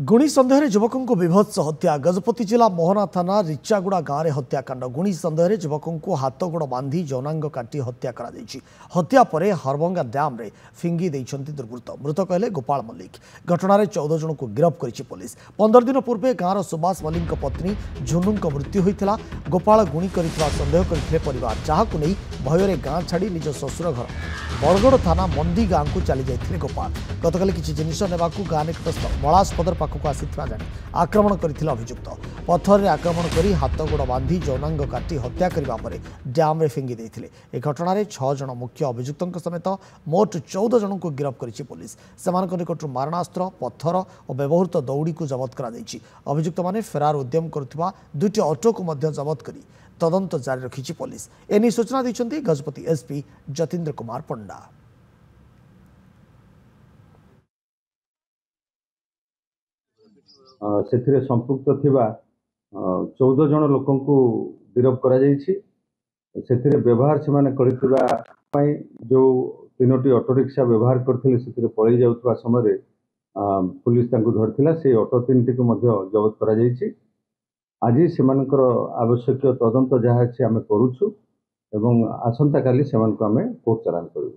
गुणी सन्देह युवकों को विभत्स हत्या गजपति जिला मोहना थाना रिचागुड़ा गाँव में हत्याकांड गुणी सन्देह युवकों को हाथ गोड़ बांधी जौनांग काटी हत्या कर हत्या पर हरभंगा डैम रे फिंगी देइछन्ति दुर्बृत्त मृतक हेले गोपाल मल्लिक घटना 14 जन को गिरफ्त करिछि पुलिस 15 दिन पूर्वे गाँव सुभाष मल्लिक पत्नी झुनु मृत्यु होता गोपाल गुणी करथिबा सन्देह करथिले परिवार जहां नहीं भय गाँ छाड़ी निज ससुर घर बरगड़ थाना मंदी गाँव को चली जाइथिले गोपाल गतकाली किछि जिनिस नेबाकू गाँ निकटस्थ मलासपदर पाखक आसीथिबा जानि आक्रमण करथिले अभियुक्त पत्थर रे आक्रमण करी हाथ गोड़ बांधी जौनांग काटी हत्या करबा परे डैम रे फिंगी देथिले ए घटना रे 6 जन मुख्य अभियुक्तों समेत मोट 14 जन को गिरफ्त करिछि पुलिस सेमानक निकटरू मारणास्त्र पत्थर और व्यवहृत दौड़ी को जबत करा दैछि अभियुक्त माने फेरार उद्यम करथिबा दुटी ऑटो को मध्य जबत करी तदंत जारी रखिछि पुलिस एनी सूचना दैछन्ति गजपति एसपी जतीन्द्र कुमार पंडा। से संपुक्त थिबा 14 जन लोकों को गिरफ्त करा जाइछि से व्यवहार से माने करथिबा पई जो 3टी ऑटो रिक्शा व्यवहार करथिले से पळै जाउतबा समय पुलिस तांको धरथिला से ऑटो 3टी को मध्य जब्त करा जाइछि आज सेमानकर आवश्यक तदंत जहाँ अच्छे आम करुछु एवं आसंता काली सेमानको आमे कोर्ट चालान करू।